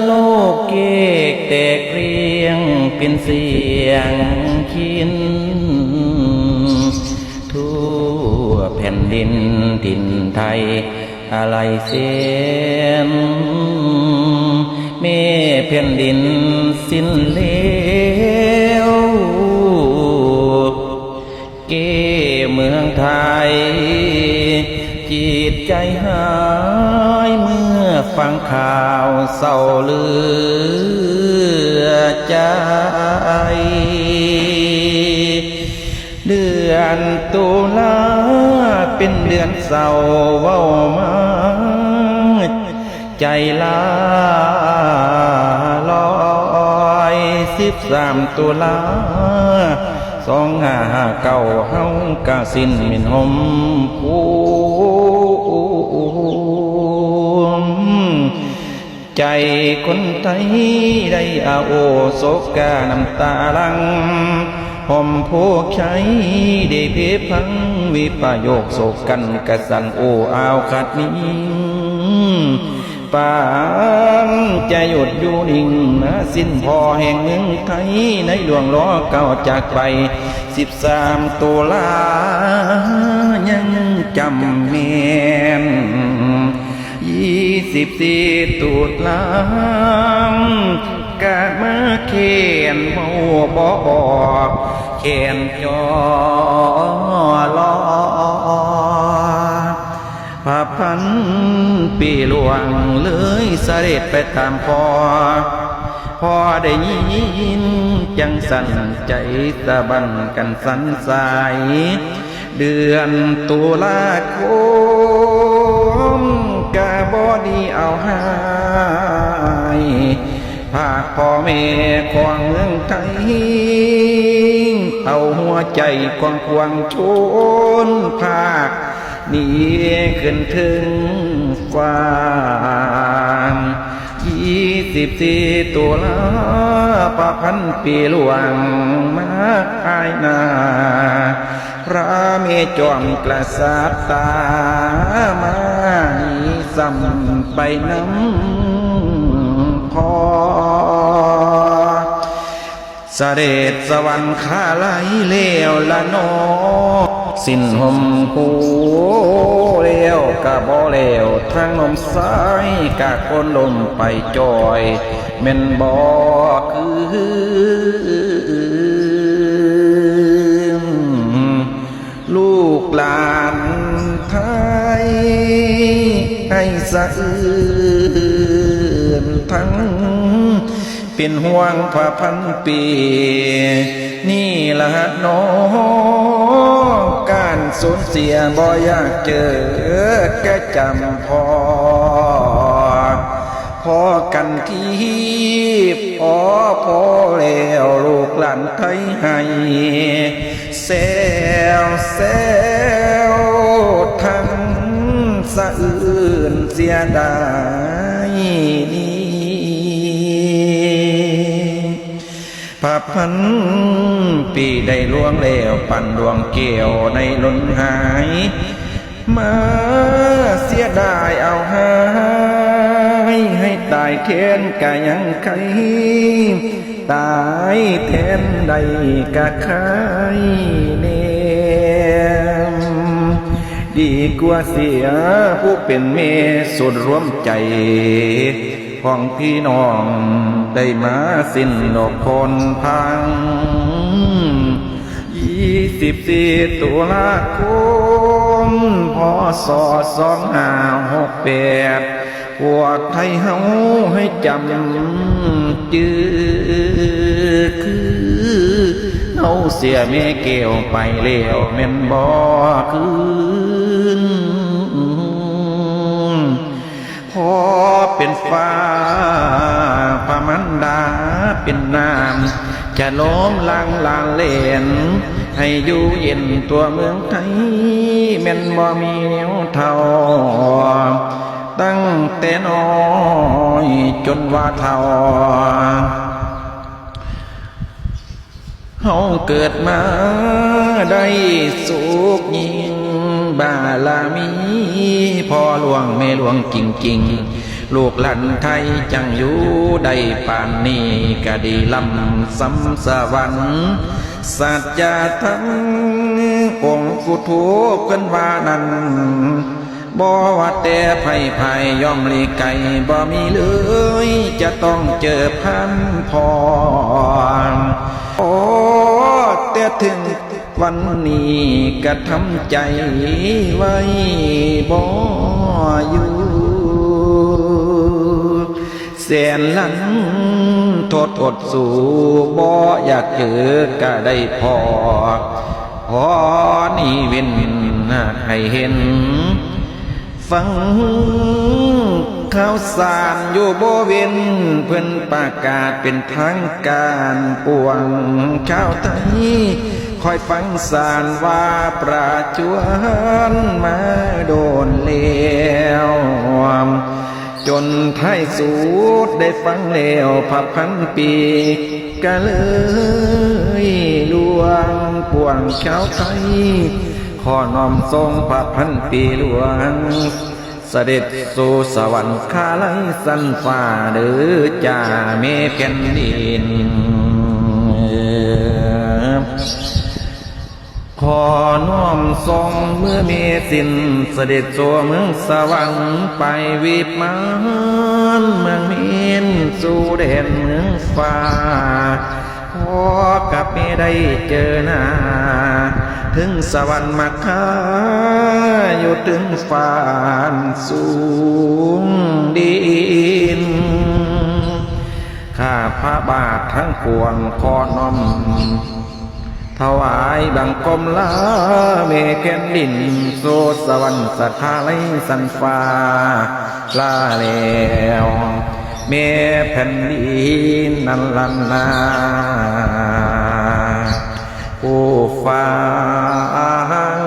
โลกเกกแตกเรียงเป็นเสียงคินทั่วแผ่นดินถิ่นไทยอะไรเสียนแม่แผ่นดินสิ้นเลวเกเมืองไทยจิตใจหายเมื่อฟังข่าวเศร้าเหลือใจเดือนตุลาเป็นเดือนเศร้าเว้ามาใจลาลอย13 ตุลา2559เฮากะสิ้นมินหมภูใจคนไทยได้อาโอโศกาน้ำตาลังห่มโพกใช้ได้เพพังวิปโยคโศกกันกะสันโออาวขัดนี้ปานจะหยุดอยู่นิ่งนะสิ้นพอแห่งเมืองไทยในหลวงล้อเก่าจากไป13 ตุลายังจำแม่น24 ตุลากาดมาเขียนโมบอกเขียนจอลอพระพันปีหลวงเลยเสด็จไปตามพอได้ยินจังสั่นใจสะบันกันสันสายเดือนตุลาคมกะบ่ดีเอาหายภาคพ่อแม่ของเมืองไทยเอาหัวใจกว้างๆชนภาคนี้ขึ้นถึงฟ้า24 ตุลาประพันปีหลวงมาภายนาพระเมจอมกษัตริย์ตามานีซ้ำไปน้ำพอเสด็จสวรรคาไลเลวละนอสิ้นหมหูเลวกะบ่เลวทางนมซ้ายกะคนลมไปจอยแม่นบ่คือลูกหลานไทยให้สะอื้นทั้งเป็นห่วงพระพันปีนี่ละน้องการสูญเสียบ่อยากเจอแกจำพอกันที่พอแล้วลูกหลานไทยให้แซวทั้งสะอื้นเสียดายนี้พระพันปีได้ล่วงแล้วปั่นดวงเกี่ยวในล้นหายมาเสียดายเอาหายให้ตายแทนกะยังใครตายแทนใดกะใครเนมดีกว่าเสียผู้เป็นเมสุดร่วมใจของพี่น้องได้มาสิ้นดอกคนพัง24 ตุลาคมพ.ศ. 2568พวกไทยเฮาให้จำจือคือเฮาเสียแม่แก้วไปแล้วแม่นบ่คืนพอเป็นฟ้าพระมันดาเป็นน้ำจะล้มลางเล่นให้อยู่เย็นตัวเมืองไทยแม่นบ่มีเหนียวเท่าตั้งแต่น้อยจนว่าเท่าเฮาเกิดมาได้สุขยิ่งบารมีพ่อหลวงแม่หลวงจริงๆ ลูกหลานไทยจังอยู่ได้ป่านนี้ก็ดีลำสำสวรรค์สัจธรรมองค์กุทูเพิ่นว่านั้นบ่ว่าแต่ไผย่อมหลีกไกลบ่มีเลยจะต้องเจอพันพรโอ้แต่ถึงวันนี้ก็ทำใจไว้บ่อยู่แสนลันโทษอดสู้บ่อยากเจอก็ได้พอนี่เว้นให้เห็นฟังข่าวสารอยู่บ่เว้นเพิ่นประกาศเป็นทางการปวงชาวไทยคอยฟังสารว่าประจวนมาโดนแล้วจนท้ายสุดได้ฟังแล้วพับพันปีก็เลยดวงปวงชาวไทยขอน้อมทรงพระพันปีหลวงเสด็จสู่สวรรคาลัยสันฟ้าเด้อจ่าเมแผ่นดินขอน้อมทรงเมื่อเมสิ้นเสด็จสู่เมืองสวรรค์ไปวิมานเมืองเมนสู่แดนเมืองฟ้าขอกับเมได้เจอหน้าถึงสวรรค์มาค้าอยู่ถึงฟ้าสูงดินข้าพระบาททั้งปวงขอน้อมถวายบังคมลาเมแผ่นดินโซสวรรค์สถาลัยสันฟ้าลาแล้วเมแผ่นดินนันลันนาผู้ฟัง